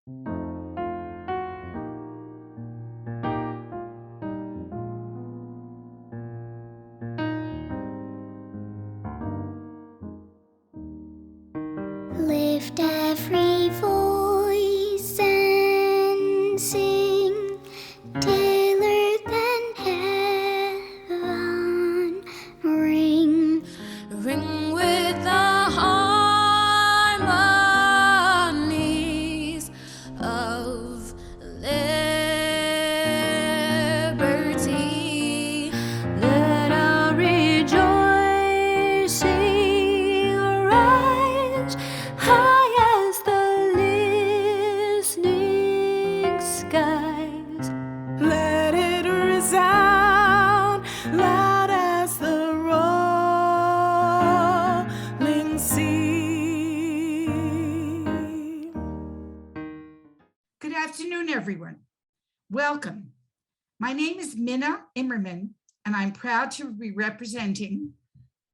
Lift every voice and sing, tailored than heaven. Ring, Ring with the harmonies of liberty. Let our rejoicing rise high as the listening skies. Let it resound loud as the rolling sea. Good afternoon, everyone. Welcome. My name is Minna Immerman, and I'm proud to be representing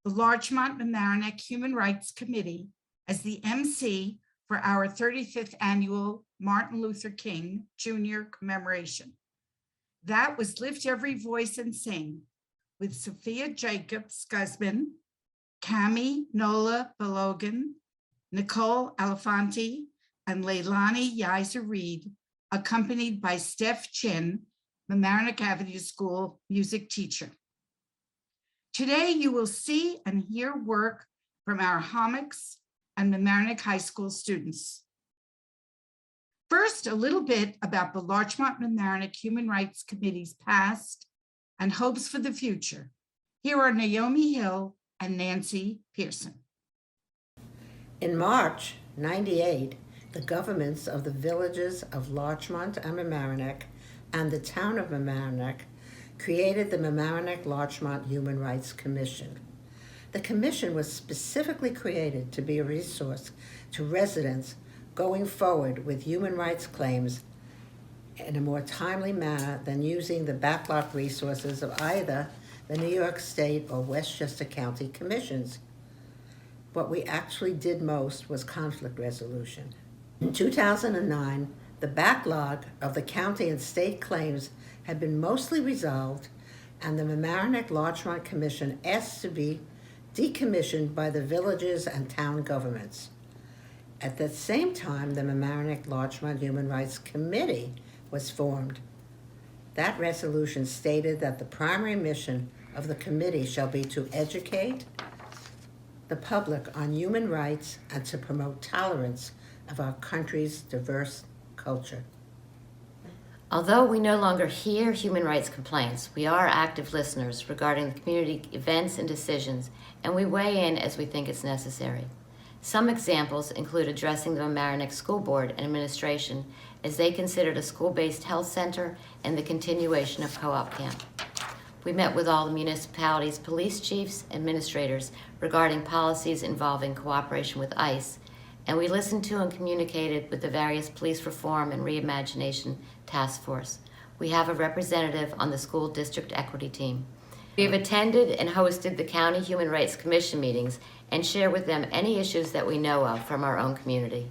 the Larchmont Mamaroneck Human Rights Committee as the MC for our 35th annual Martin Luther King Jr. Commemoration. That was Lift Every Voice and Sing with Sophia Jacobs Guzman, Tami, Nola, Balogun, Nicole, Alfante, and Leilani Yizer-Reid, accompanied by Steph, Chinn, Mamaroneck Avenue School music teacher. Today, you will see and hear work from our Homics and Mamaroneck High School students. First, a little bit about the Larchmont Mamaroneck Human Rights Committee's past and hopes for the future. Here are Naomi Hill and Nancy Pearson. In March '98, the governments of the villages of Larchmont and Mamaroneck and the town of Mamaroneck created the Mamaroneck-Larchmont Human Rights Commission. The commission was specifically created to be a resource to residents going forward with human rights claims in a more timely manner than using the backlog resources of either the New York State or Westchester County commissions. What we actually did most was conflict resolution. In 2009, the backlog of the county and state claims had been mostly resolved, and the Mamaroneck-Larchmont Commission asked to be decommissioned by the villages and town governments. At the same time, the Mamaroneck-Larchmont Human Rights Committee was formed. That resolution stated that the primary mission of the committee shall be to educate the public on human rights and to promote tolerance of our country's diverse culture. Although we no longer hear human rights complaints, we are active listeners regarding the community events and decisions, and we weigh in as we think it's necessary. Some examples include addressing the Mamaroneck School Board and Administration as they considered a school-based health center and the continuation of co-op camp. We met with all the municipalities' police chiefs, administrators regarding policies involving cooperation with ICE, and we listened to and communicated with the various police reform and reimagination task force. We have a representative on the school district equity team. We have attended and hosted the County Human Rights Commission meetings and share with them any issues that we know of from our own community.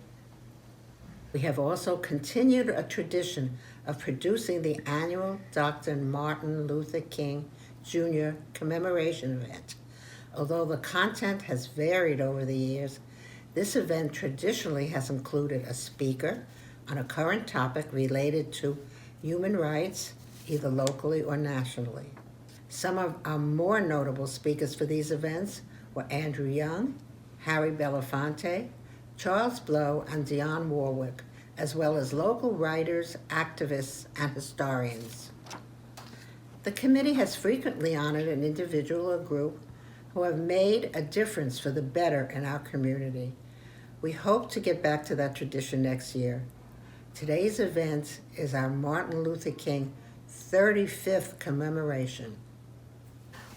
We have also continued a tradition of producing the annual Dr. Martin Luther King Jr. Commemoration event. Although the content has varied over the years, this event traditionally has included a speaker on a current topic related to human rights, either locally or nationally. Some of our more notable speakers for these events were Andrew Young, Harry Belafonte, Charles Blow, and Dionne Warwick, as well as local writers, activists, and historians. The committee has frequently honored an individual or group who have made a difference for the better in our community. We hope to get back to that tradition next year. Today's event is our Martin Luther King 35th commemoration.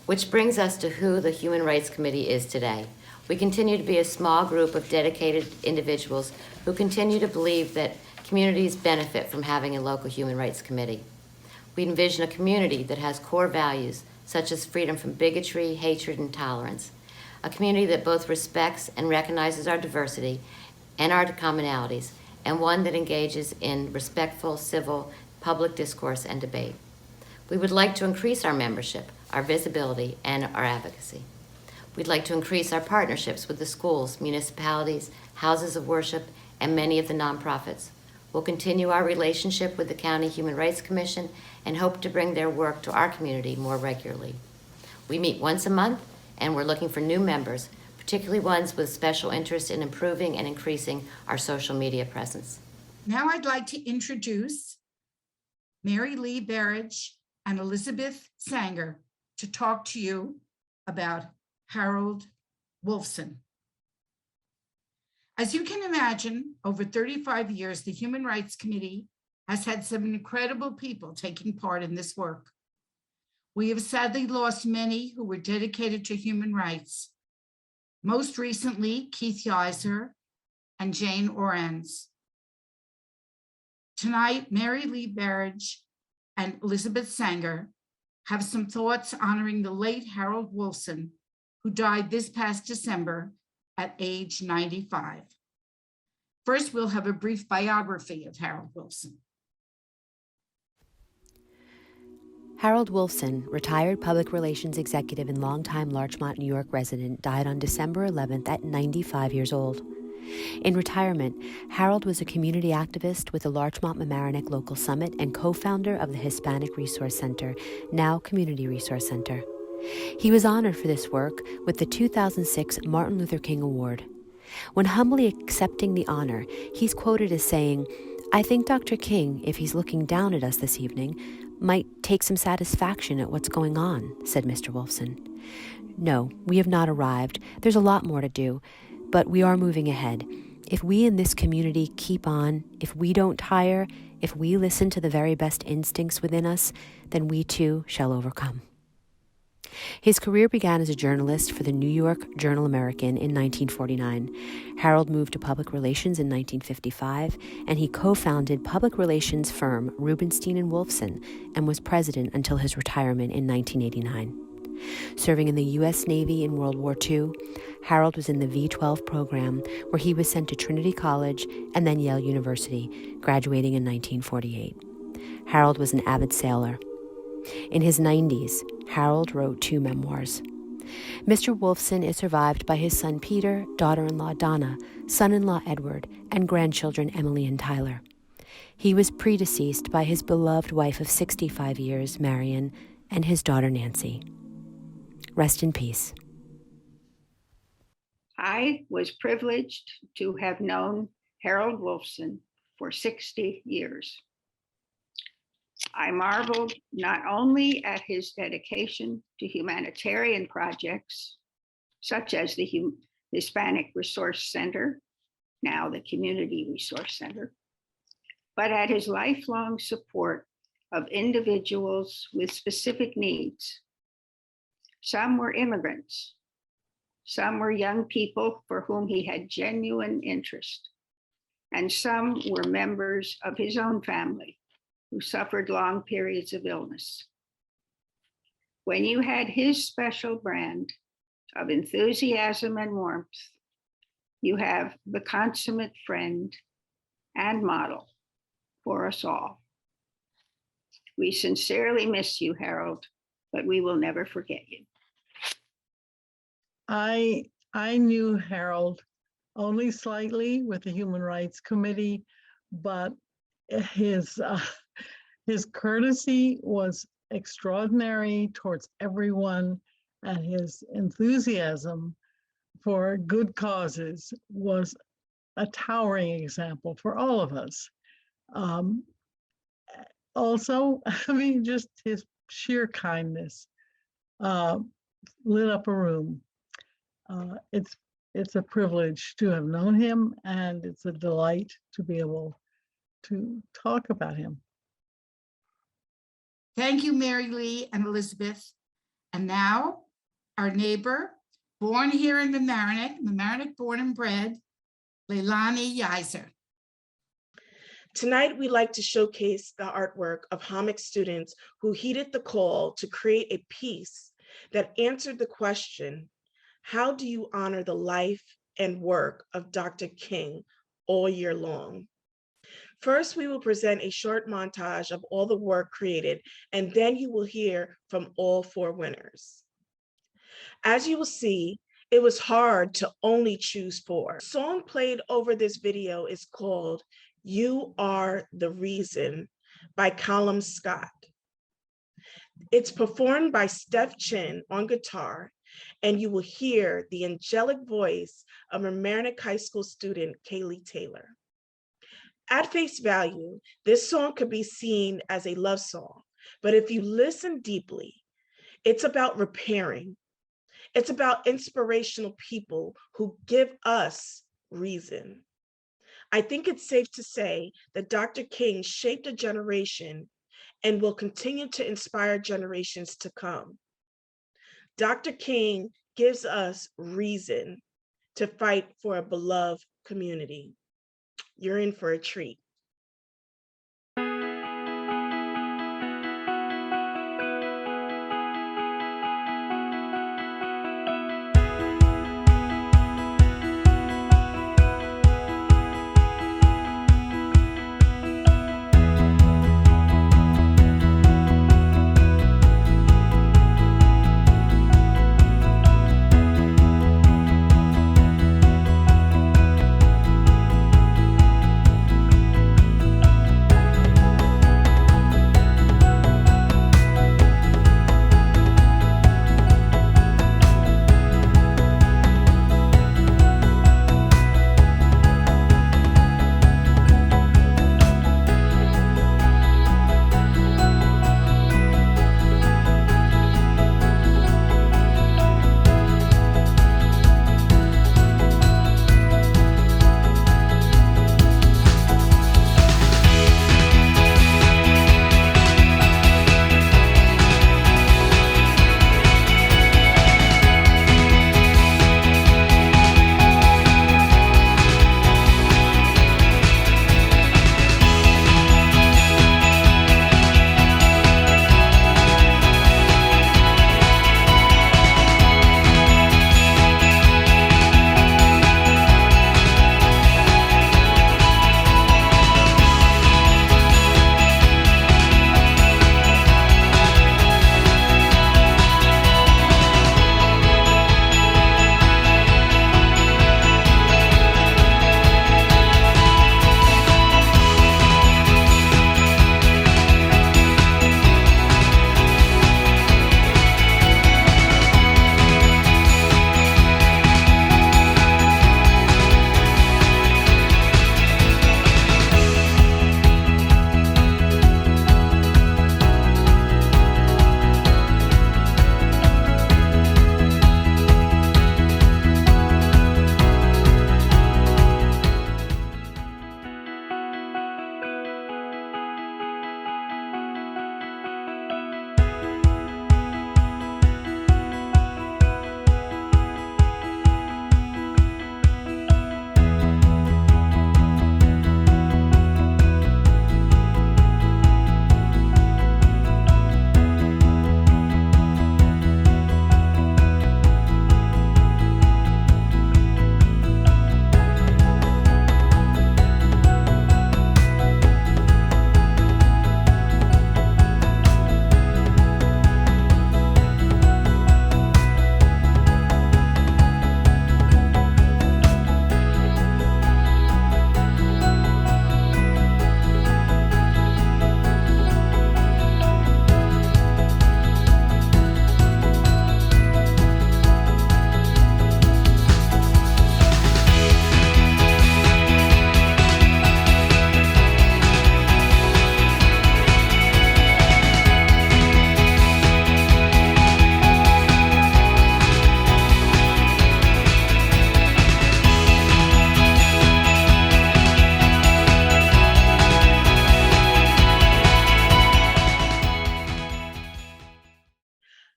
Which brings us to who the Human Rights Committee is today. We continue to be a small group of dedicated individuals who continue to believe that communities benefit from having a local human rights committee. We envision a community that has core values such as freedom from bigotry, hatred, and tolerance. A community that both respects and recognizes our diversity and our commonalities, and one that engages in respectful, civil, public discourse and debate. We would like to increase our membership, our visibility, and our advocacy. We'd like to increase our partnerships with the schools, municipalities, houses of worship, and many of the nonprofits. We'll continue our relationship with the County Human Rights Commission and hope to bring their work to our community more regularly. We meet once a month, and we're looking for new members, particularly ones with special interest in improving and increasing our social media presence. Now I'd like to introduce Mary Lee Berridge and Elizabeth Sanger to talk to you about Harold Wolfson. As you can imagine, over 35 years, the Human Rights Committee has had some incredible people taking part in this work. We have sadly lost many who were dedicated to human rights. Most recently, Keith Yizar and Jane Orans. Tonight, Mary Lee Berridge and Elizabeth Sanger have some thoughts honoring the late Harold Wolfson, who died this past December at age 95. First, we'll have a brief biography of Harold Wolfson. Harold Wolfson, retired public relations executive and longtime Larchmont, New York resident, died on December 11th at 95 years old. In retirement, Harold was a community activist with the Larchmont Mamaroneck Local Summit and co-founder of the Hispanic Resource Center, now Community Resource Center. He was honored for this work with the 2006 Martin Luther King Award. When humbly accepting the honor, he's quoted as saying, "I think Dr. King, if he's looking down at us this evening, might take some satisfaction at what's going on," said Mr. Wolfson. "No, we have not arrived. There's a lot more to do, but we are moving ahead. If we in this community keep on, if we don't tire, if we listen to the very best instincts within us, then we too shall overcome." His career began as a journalist for the New York Journal-American in 1949. Harold moved to public relations in 1955, and he co-founded public relations firm Rubenstein and Wolfson and was president until his retirement in 1989. Serving in the U.S. Navy in World War II, Harold was in the V-12 program, where he was sent to Trinity College and then Yale University, graduating in 1948. Harold was an avid sailor. In his 90s, Harold wrote 2 memoirs. Mr. Wolfson is survived by his son Peter, daughter-in-law Donna, son-in-law Edward, and grandchildren Emily and Tyler. He was predeceased by his beloved wife of 65 years, Marion, and his daughter Nancy. Rest in peace. I was privileged to have known Harold Wolfson for 60 years. I marveled not only at his dedication to humanitarian projects, such as the Hispanic Resource Center, now the Community Resource Center, but at his lifelong support of individuals with specific needs. Some were immigrants, some were young people for whom he had genuine interest, and some were members of his own family who suffered long periods of illness. When you had his special brand of enthusiasm and warmth, you have the consummate friend and model for us all. We sincerely miss you, Harold, but we will never forget you. I knew Harold only slightly with the Human Rights Committee, but his courtesy was extraordinary towards everyone, and his enthusiasm for good causes was a towering example for all of us. Also, I mean, just his sheer kindness lit up a room. It's a privilege to have known him, and it's a delight to be able to talk about him. Thank you, Mary Lee and Elizabeth. And now our neighbor, born here in Mamaroneck born and bred, Leilani Yizar. Tonight, we'd like to showcase the artwork of Homik students who heeded the call to create a piece that answered the question, how do you honor the life and work of Dr. King all year long? First, we will present a short montage of all the work created, and then you will hear from all 4 winners. As you will see, it was hard to only choose 4. The song played over this video is called "You Are the Reason" by Callum Scott. It's performed by Steph Chinn on guitar, and you will hear the angelic voice of Mamaroneck High School student Kaylee Taylor. At face value, this song could be seen as a love song, but if you listen deeply, it's about repairing. It's about inspirational people who give us reason. I think it's safe to say that Dr. King shaped a generation and will continue to inspire generations to come. Dr. King gives us reason to fight for a beloved community. You're in for a treat.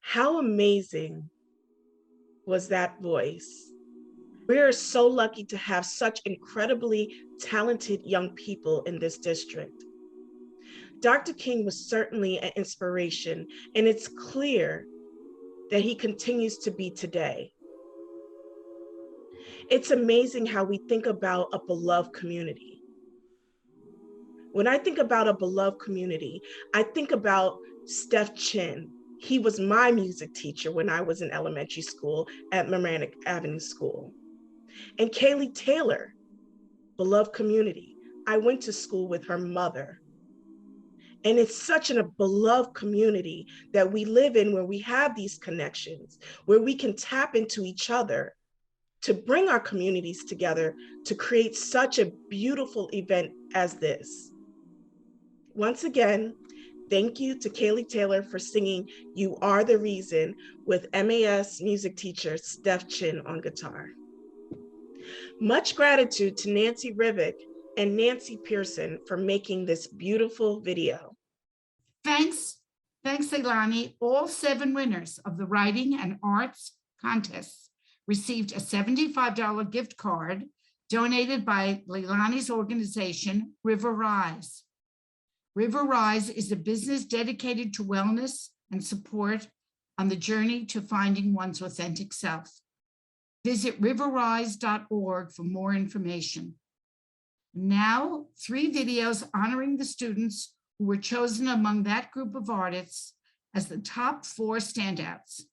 How amazing was that voice? We are so lucky to have such incredibly talented young people in this district. Dr. King was certainly an inspiration, and it's clear that he continues to be today. It's amazing how we think about a beloved community. When I think about a beloved community, I think about Steph Chinn. He was my music teacher when I was in elementary school at Mamaroneck Avenue School. And Kaylee Taylor, beloved community. I went to school with her mother. And it's such a beloved community that we live in, where we have these connections, where we can tap into each other to bring our communities together to create such a beautiful event as this. Once again, thank you to Kaylee Taylor for singing "You Are the Reason" with MAS music teacher Steph Chinn on guitar. Much gratitude to Nancy Revich and Nancy Pearson for making this beautiful video. Thanks, Leilani. All 7 winners of the writing and arts contests received a $75 gift card donated by Leilani's organization, River Rise. River Rise is a business dedicated to wellness and support on the journey to finding one's authentic self. Visit riverrise.org for more information. Now, 3 videos honoring the students who were chosen among that group of artists as the top 4 standouts.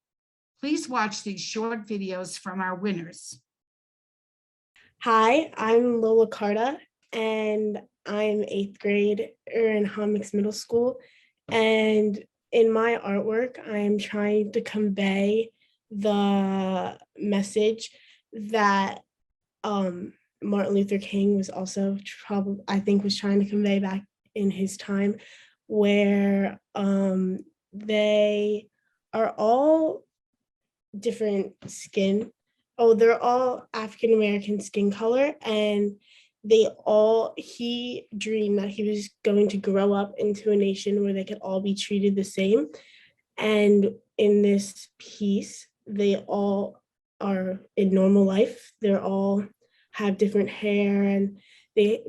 Please watch these short videos from our winners. Hi, I'm Lola Carta, and I'm 8th grade in Homix Middle School. And in my artwork, I'm trying to convey the message that Martin Luther King was also was trying to convey back in his time, where they are all different skin. They're all African American skin color, and he dreamed that he was going to grow up into a nation where they could all be treated the same. And in this piece, they all are in normal life. They all have different hair, and the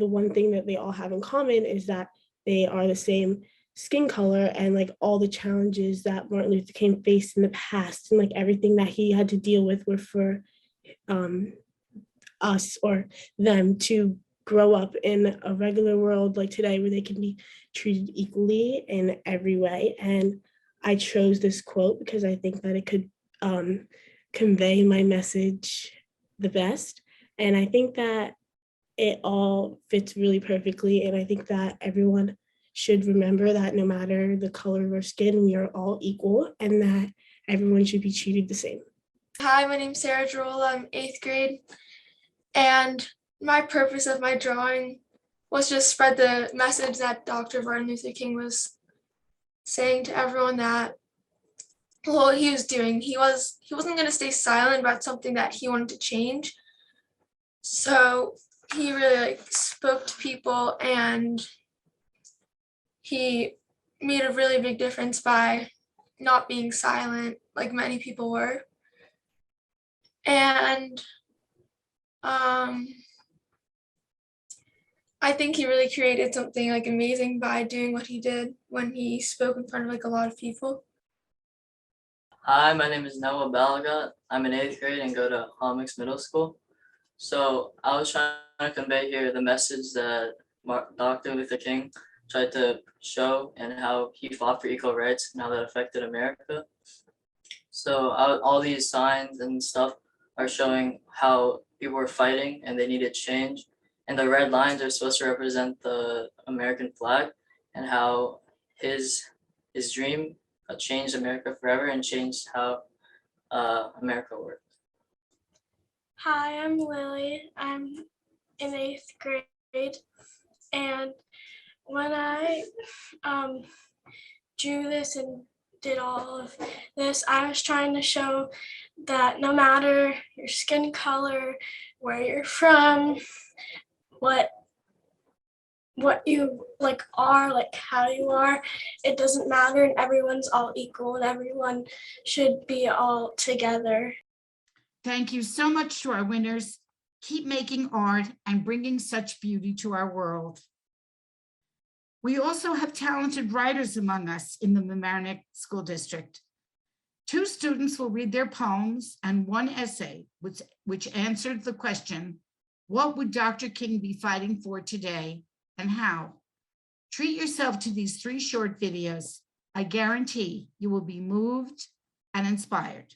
one thing that they all have in common is that they are the same skin color, and like all the challenges that Martin Luther King faced in the past and like everything that he had to deal with were for us or them to grow up in a regular world like today, where they can be treated equally in every way. And I chose this quote because I think that it could convey my message the best. And I think that it all fits really perfectly. And I think that everyone should remember that no matter the color of our skin, we are all equal, and that everyone should be treated the same. Hi, my name's Sarah Drola. I'm 8th grade. And my purpose of my drawing was just spread the message that Dr. Martin Luther King was saying to everyone, that what he was doing, he wasn't going to stay silent about something that he wanted to change. So he really spoke to people, and he made a really big difference by not being silent like many people were. And I think he really created something amazing by doing what he did when he spoke in front of a lot of people. Hi, my name is Nola Balogun. I'm in 8th grade and go to Homix Middle School. So I was trying to convey here the message that Dr. Luther King tried to show, and how he fought for equal rights and how that affected America. So all these signs and stuff are showing how people were fighting and they needed change. And the red lines are supposed to represent the American flag, and how his dream changed America forever and changed how America worked. Hi, I'm Lily. I'm in 8th grade, and when I drew this and did all of this, I was trying to show that no matter your skin color, where you're from, what you are, how you are, it doesn't matter, and everyone's all equal, and everyone should be all together. Thank you so much to our winners. Keep making art and bringing such beauty to our world. We also have talented writers among us in the Mamaroneck School District. 2 students will read their poems and 1 essay, which answered the question, what would Dr. King be fighting for today and how? Treat yourself to these 3 short videos. I guarantee you will be moved and inspired.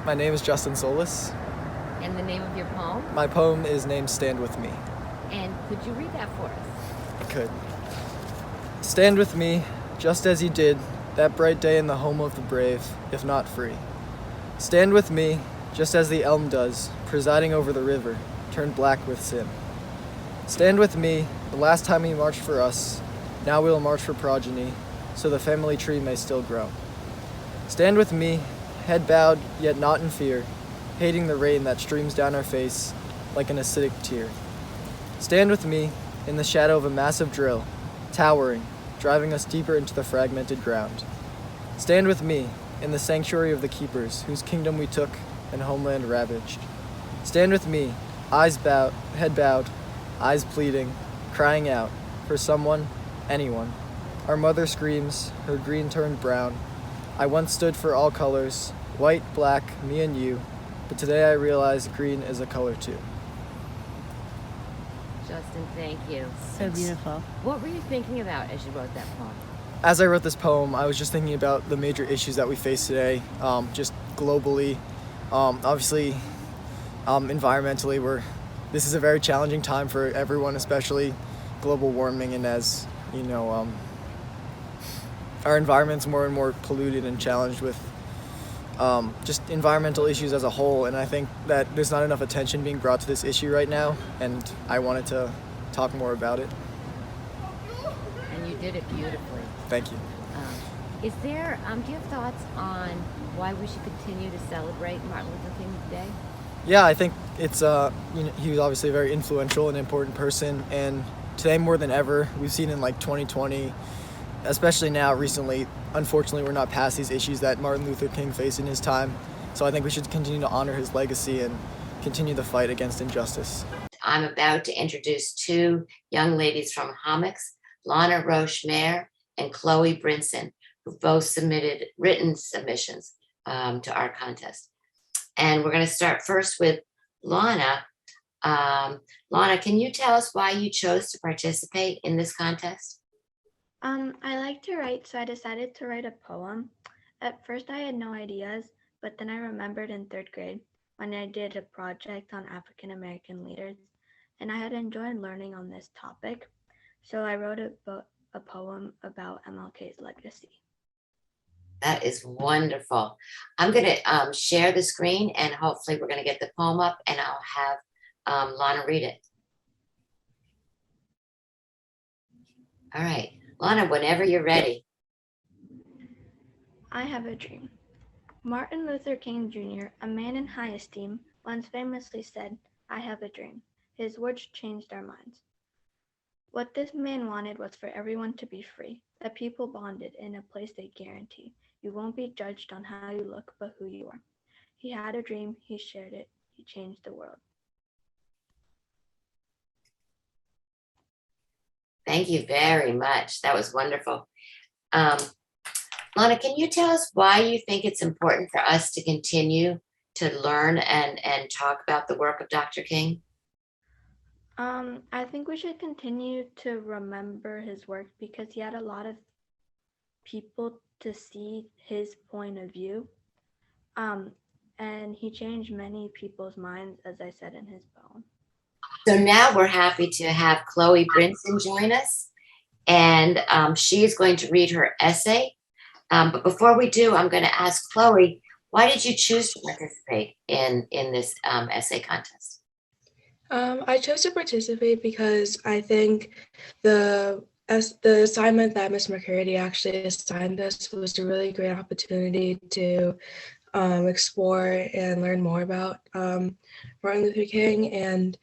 My name is Justin Solis. And the name of your poem? My poem is named Stand With Me. And could you read that for us? I could. Stand with me, just as you did that bright day in the home of the brave, if not free. Stand with me, just as the elm does, presiding over the river, turned black with sin. Stand with me, the last time you marched for us, now we'll march for progeny, so the family tree may still grow. Stand with me, head bowed, yet not in fear, hating the rain that streams down our face like an acidic tear. Stand with me, in the shadow of a massive drill, towering, driving us deeper into the fragmented ground. Stand with me, in the sanctuary of the keepers, whose kingdom we took and homeland ravaged. Stand with me, eyes bowed, head bowed, eyes pleading, crying out, for someone, anyone. Our mother screams, her green turned brown. I once stood for all colors, white, black, me and you, but today I realize green is a color too. Justin, thank you. So beautiful. What were you thinking about as you wrote that poem? As I wrote this poem, I was just thinking about the major issues that we face today, just globally. Obviously, environmentally, this is a very challenging time for everyone, especially global warming, and as you know, our environment's more and more polluted and challenged with just environmental issues as a whole, and I think that there's not enough attention being brought to this issue right now, and I wanted to talk more about it. And you did it beautifully. Thank you. Do you have thoughts on why we should continue to celebrate Martin Luther King Day? Yeah, I think it's, he was obviously a very influential and important person, and today more than ever, we've seen in like 2020, especially now recently, unfortunately, we're not past these issues that Martin Luther King faced in his time. So I think we should continue to honor his legacy and continue the fight against injustice. I'm about to introduce 2 young ladies from Homics, Lana Roche-Mayer and Chloe Brinson, who both submitted written submissions to our contest. And we're going to start first with Lana. Lana, can you tell us why you chose to participate in this contest? I like to write, so I decided to write a poem. At first, I had no ideas, but then I remembered in 3rd grade when I did a project on African American leaders, and I had enjoyed learning on this topic. So I wrote a poem about MLK's legacy. That is wonderful. I'm going to share the screen, and hopefully we're going to get the poem up, and I'll have Lana read it. All right. Lana, whenever you're ready. I have a dream. Martin Luther King Jr., a man in high esteem, once famously said, "I have a dream." His words changed our minds. What this man wanted was for everyone to be free, a people bonded in a place they guarantee. You won't be judged on how you look, but who you are. He had a dream, he shared it, he changed the world. Thank you very much. That was wonderful. Lana, can you tell us why you think it's important for us to continue to learn and talk about the work of Dr. King? I think we should continue to remember his work because he had a lot of people to see his point of view. And he changed many people's minds, as I said in his poem. So now we're happy to have Chloe Brinson join us, and she is going to read her essay. But before we do, I'm going to ask Chloe, why did you choose to participate in this essay contest? I chose to participate because I think the assignment that Ms. McCurdy actually assigned us was a really great opportunity to explore and learn more about Martin Luther King. And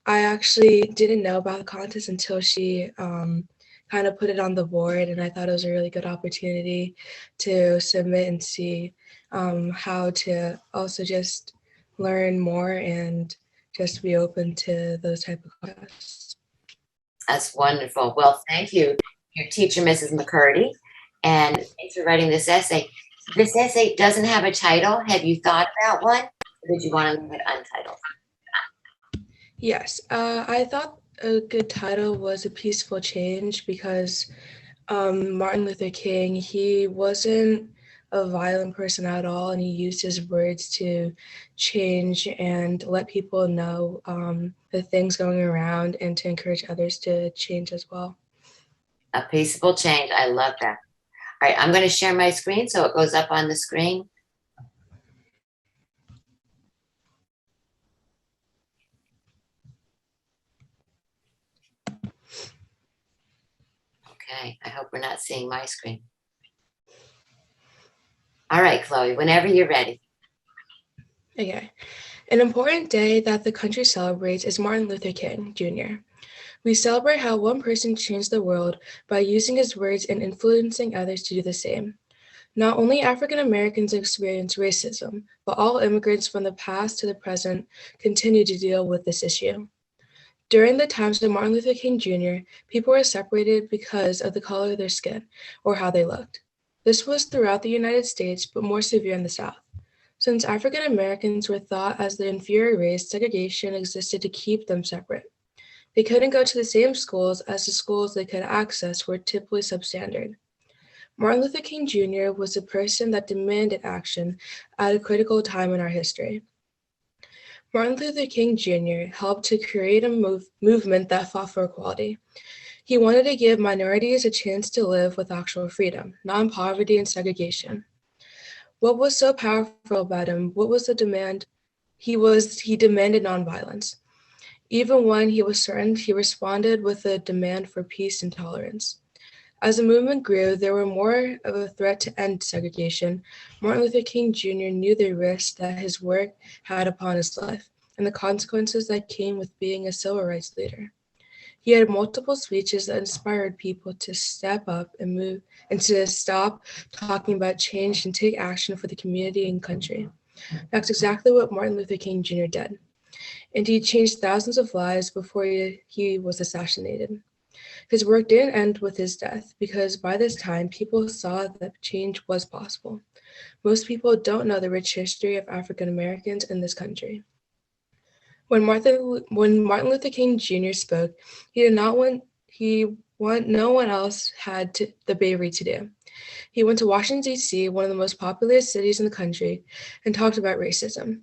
I actually didn't know about the contest until she kind of put it on the board, and I thought it was a really good opportunity to submit and see how to also just learn more and just be open to those type of contests. That's wonderful. Well, thank you, your teacher, Mrs. McCurdy, and thanks for writing this essay. This essay doesn't have a title. Have you thought about one, or did you want to leave it untitled? Yes, I thought a good title was A Peaceful Change because Martin Luther King, he wasn't a violent person at all, and he used his words to change and let people know the things going around and to encourage others to change as well. A peaceful change. I love that. All right, I'm going to share my screen so it goes up on the screen. Okay, I hope we're not seeing my screen. All right, Chloe, whenever you're ready. Okay. An important day that the country celebrates is Martin Luther King Jr. We celebrate how one person changed the world by using his words and influencing others to do the same. Not only African Americans experience racism, but all immigrants from the past to the present continue to deal with this issue. During the times of Martin Luther King Jr., people were separated because of the color of their skin or how they looked. This was throughout the United States, but more severe in the South. Since African Americans were thought as the inferior race, segregation existed to keep them separate. They couldn't go to the same schools as the schools they could access were typically substandard. Martin Luther King Jr. was a person that demanded action at a critical time in our history. Martin Luther King Jr. helped to create a movement that fought for equality. He wanted to give minorities a chance to live with actual freedom, not in poverty and segregation. What was so powerful about him? What was the demand? He demanded nonviolence. Even when he was threatened, he responded with a demand for peace and tolerance. As the movement grew, there were more of a threat to end segregation. Martin Luther King Jr. knew the risks that his work had upon his life and the consequences that came with being a civil rights leader. He had multiple speeches that inspired people to step up and move and to stop talking about change and take action for the community and country. That's exactly what Martin Luther King Jr. did. And he changed thousands of lives before he was assassinated. His work didn't end with his death because by this time, people saw that change was possible. Most people don't know the rich history of African Americans in this country. When Martin Luther King Jr. spoke, he did not want no one else had the bravery to do. He went to Washington, D.C., one of the most populous cities in the country, and talked about racism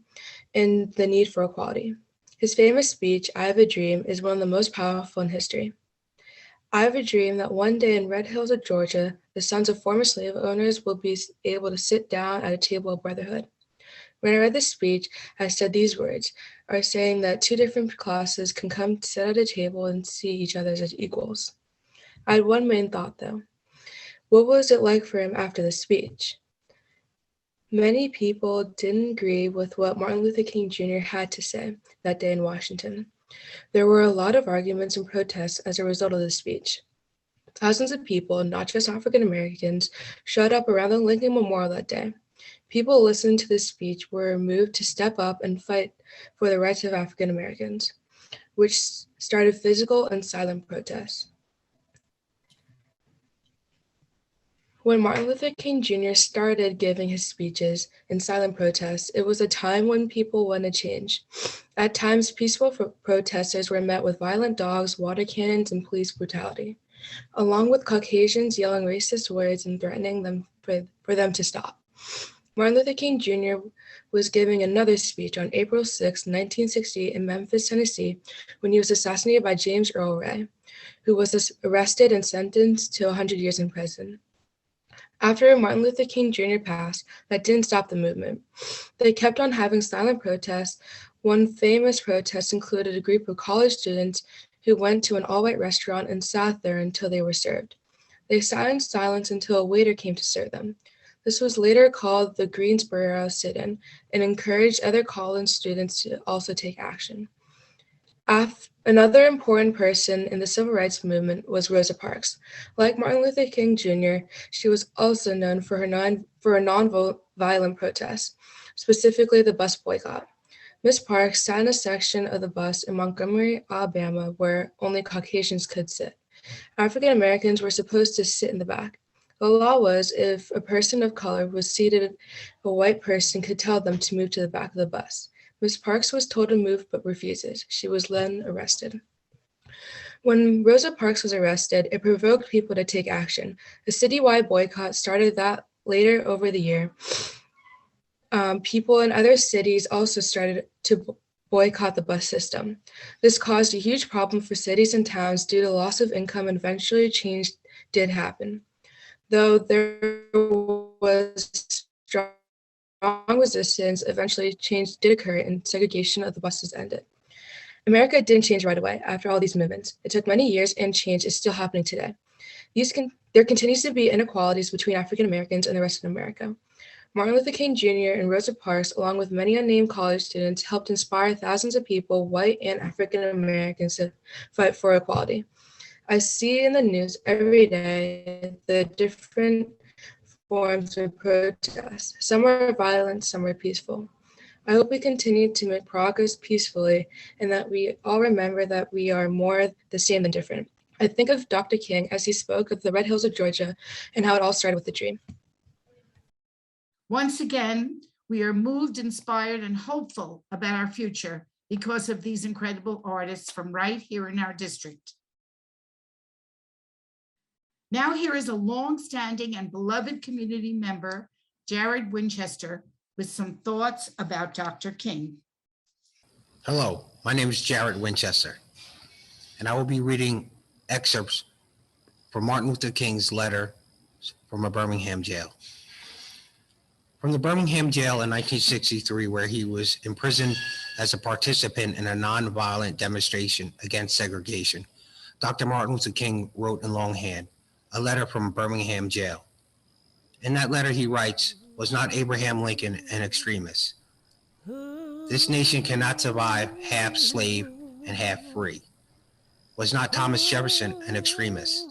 and the need for equality. His famous speech, "I Have a Dream," is one of the most powerful in history. I have a dream that one day in Red Hills of Georgia, the sons of former slave owners will be able to sit down at a table of brotherhood. When I read this speech, I said these words are saying that two different classes can come to sit at a table and see each other as equals. I had one main thought though. What was it like for him after the speech? Many people didn't agree with what Martin Luther King Jr. had to say that day in Washington. There were a lot of arguments and protests as a result of the speech. Thousands of people, not just African Americans, showed up around the Lincoln Memorial that day. People listening to this speech were moved to step up and fight for the rights of African Americans, which started physical and silent protests. When Martin Luther King Jr. started giving his speeches in silent protests, it was a time when people wanted change. At times, peaceful protesters were met with violent dogs, water cannons, and police brutality, along with Caucasians yelling racist words and threatening them for them to stop. Martin Luther King Jr. was giving another speech on April 6, 1960 in Memphis, Tennessee, when he was assassinated by James Earl Ray, who was arrested and sentenced to 100 years in prison. After Martin Luther King Jr. passed, that didn't stop the movement. They kept on having silent protests. One famous protest included a group of college students who went to an all-white restaurant and sat there until they were served. They sat in silence until a waiter came to serve them. This was later called the Greensboro Sit-In and encouraged other college students to also take action. Another important person in the civil rights movement was Rosa Parks. Like Martin Luther King Jr., she was also known for a non-violent protest, specifically the bus boycott. Ms. Parks sat in a section of the bus in Montgomery, Alabama, where only Caucasians could sit. African Americans were supposed to sit in the back. The law was if a person of color was seated, a white person could tell them to move to the back of the bus. Ms. Parks was told to move but refuses. She was then arrested. When Rosa Parks was arrested, it provoked people to take action. A citywide boycott started that later over the year. People in other cities also started to boycott the bus system. This caused a huge problem for cities and towns due to loss of income, and eventually change did happen. Though there was strong resistance, eventually change did occur and segregation of the buses ended. America didn't change right away after all these movements. It took many years, and change is still happening today. There continues to be inequalities between African Americans and the rest of America. Martin Luther King Jr. and Rosa Parks, along with many unnamed college students, helped inspire thousands of people, white and African Americans, to fight for equality. I see in the news every day the different forms of protest. Some are violent, some are peaceful. I hope we continue to make progress peacefully and that we all remember that we are more the same than different. I think of Dr. King as he spoke of the Red Hills of Georgia and how it all started with a dream. Once again, we are moved, inspired, and hopeful about our future because of these incredible artists from right here in our district. Now here is a long-standing and beloved community member, Jarrett Winchester, with some thoughts about Dr. King. Hello, my name is Jarrett Winchester, and I will be reading excerpts from Martin Luther King's letter from a Birmingham jail. From the Birmingham jail in 1963, where he was imprisoned as a participant in a nonviolent demonstration against segregation, Dr. Martin Luther King wrote in longhand a letter from Birmingham jail. In that letter, he writes, "Was not Abraham Lincoln an extremist? This nation cannot survive half slave and half free. Was not Thomas Jefferson an extremist?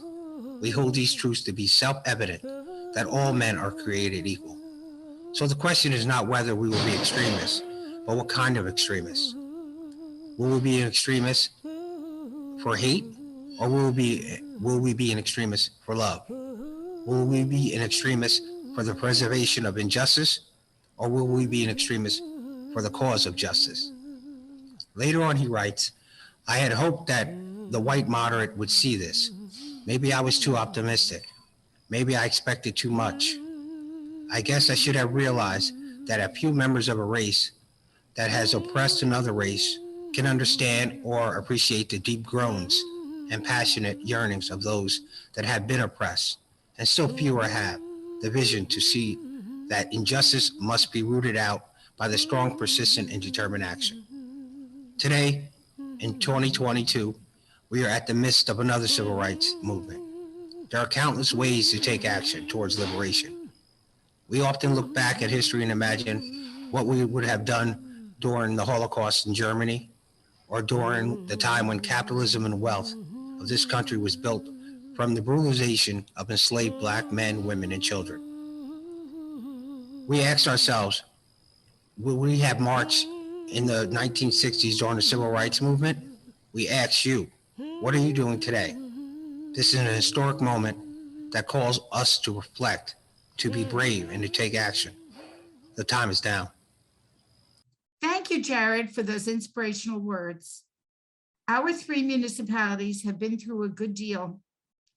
We hold these truths to be self-evident, that all men are created equal. So the question is not whether we will be extremists, but what kind of extremists. Will we be an extremist for hate, or will we be an extremist for love? Will we be an extremist for the preservation of injustice, or will we be an extremist for the cause of justice?" Later on, he writes, "I had hoped that the white moderate would see this. Maybe I was too optimistic. Maybe I expected too much. I guess I should have realized that a few members of a race that has oppressed another race can understand or appreciate the deep groans and passionate yearnings of those that have been oppressed, and still fewer have the vision to see that injustice must be rooted out by the strong, persistent, and determined action." Today, in 2022, we are at the midst of another civil rights movement. There are countless ways to take action towards liberation. We often look back at history and imagine what we would have done during the Holocaust in Germany, or during the time when capitalism and wealth of this country was built from the brutalization of enslaved Black men, women, and children. We asked ourselves, would we have marched in the 1960s during the civil rights movement? We ask you, what are you doing today? This is an historic moment that calls us to reflect, to be brave, and to take action. The time is now. Thank you, Jared, for those inspirational words. Our 3 municipalities have been through a good deal: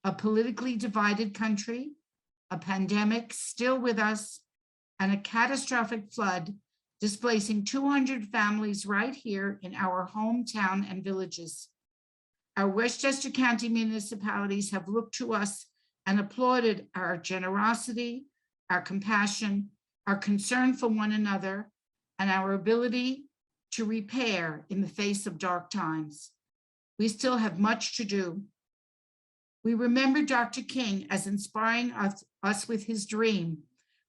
a politically divided country, a pandemic still with us, and a catastrophic flood displacing 200 families right here in our hometown and villages. Our Westchester County municipalities have looked to us and applauded our generosity, our compassion, our concern for one another, and our ability to repair in the face of dark times. We still have much to do. We remember Dr. King as inspiring us with his dream,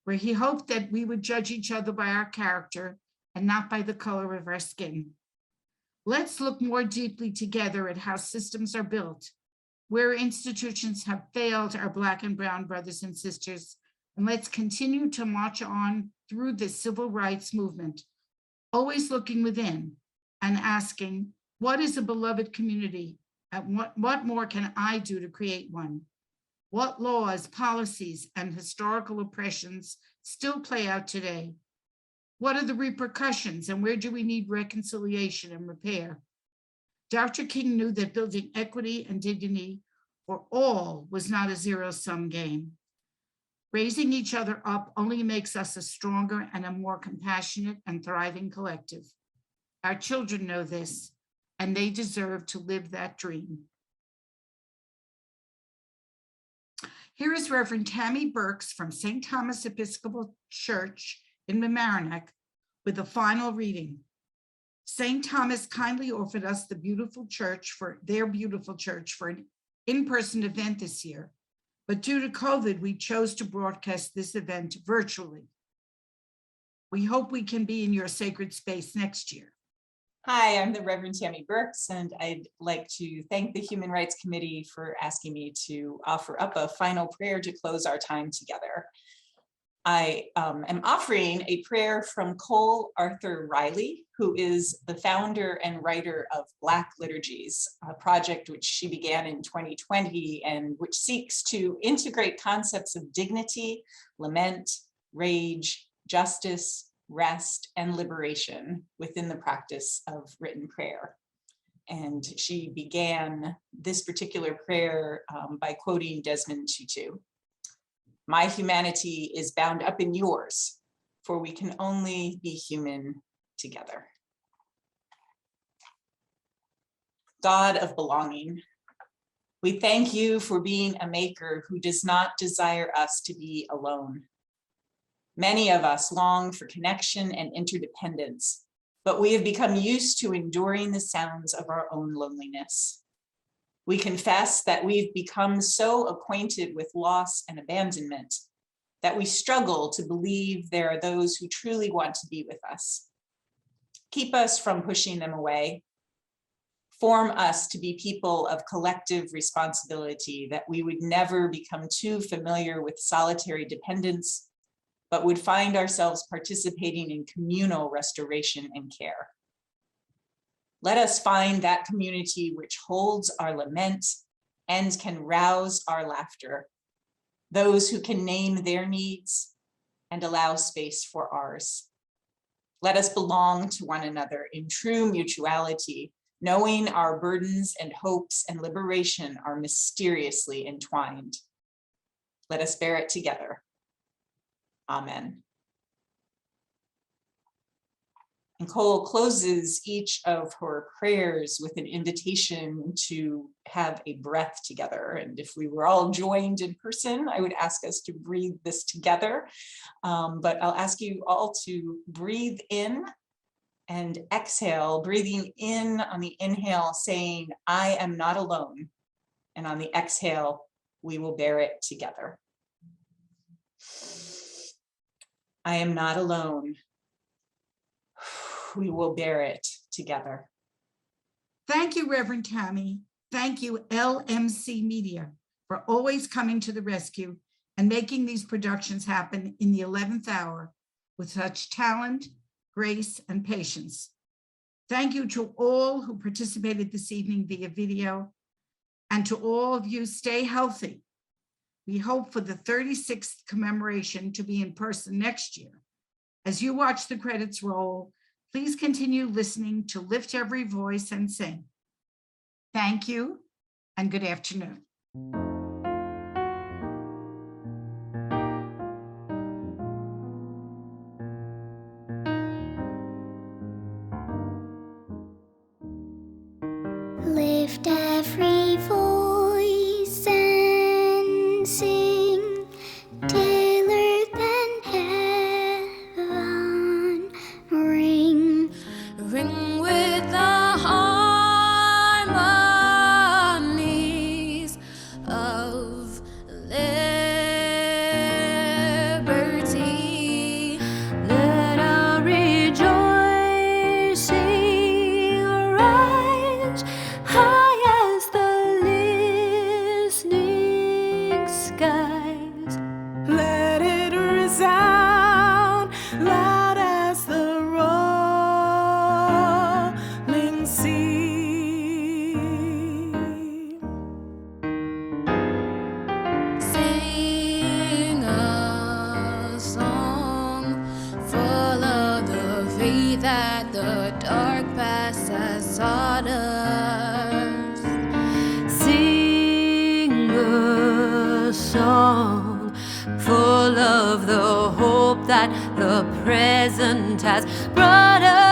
where he hoped that we would judge each other by our character and not by the color of our skin. Let's look more deeply together at how systems are built, where institutions have failed our Black and Brown brothers and sisters, and let's continue to march on through this civil rights movement, always looking within and asking, what is a beloved community, and what more can I do to create one? What laws, policies, and historical oppressions still play out today? What are the repercussions, and where do we need reconciliation and repair? Dr. King knew that building equity and dignity for all was not a zero-sum game. Raising each other up only makes us a stronger and a more compassionate and thriving collective. Our children know this, and they deserve to live that dream. Here is Reverend Tami Burkes from St. Thomas Episcopal Church in Mamaroneck with the final reading. St. Thomas kindly offered us their beautiful church for an in-person event this year, but due to COVID, we chose to broadcast this event virtually. We hope we can be in your sacred space next year. Hi, I'm the Reverend Tami Burkes, and I'd like to thank the Human Rights Committee for asking me to offer up a final prayer to close our time together. I am offering a prayer from Cole Arthur Riley, who is the founder and writer of Black Liturgies, a project which she began in 2020 and which seeks to integrate concepts of dignity, lament, rage, justice, rest, and liberation within the practice of written prayer. And she began this particular prayer by quoting Desmond Tutu. "My humanity is bound up in yours, for we can only be human together." God of belonging, we thank you for being a maker who does not desire us to be alone. Many of us long for connection and interdependence, but we have become used to enduring the sounds of our own loneliness. We confess that we've become so acquainted with loss and abandonment that we struggle to believe there are those who truly want to be with us. Keep us from pushing them away. Form us to be people of collective responsibility, that we would never become too familiar with solitary dependence, but would find ourselves participating in communal restoration and care. Let us find that community which holds our lament and can rouse our laughter, those who can name their needs and allow space for ours. Let us belong to one another in true mutuality, knowing our burdens and hopes and liberation are mysteriously entwined. Let us bear it together. Amen. Nicole closes each of her prayers with an invitation to have a breath together. And if we were all joined in person, I would ask us to breathe this together. But I'll ask you all to breathe in and exhale, breathing in on the inhale, saying, "I am not alone." And on the exhale, we will bear it together. I am not alone. We will bear it together. Thank you, Reverend Tami. Thank you, LMC Media, for always coming to the rescue and making these productions happen in the 11th hour with such talent, grace, and patience. Thank you to all who participated this evening via video, and to all of you, stay healthy. We hope for the 36th commemoration to be in person next year. As you watch the credits roll, please continue listening to Lift Every Voice and Sing. Thank you and good afternoon. Lift every voice and sing, tailored than heaven ring. Ring with the harmonies of liberty. Let our rejoicing rise high as the listening skies. Let it resound loud as the rolling sea. Sing a song full of the faith that the dark past has taught us. song, full of the hope that the present has brought us.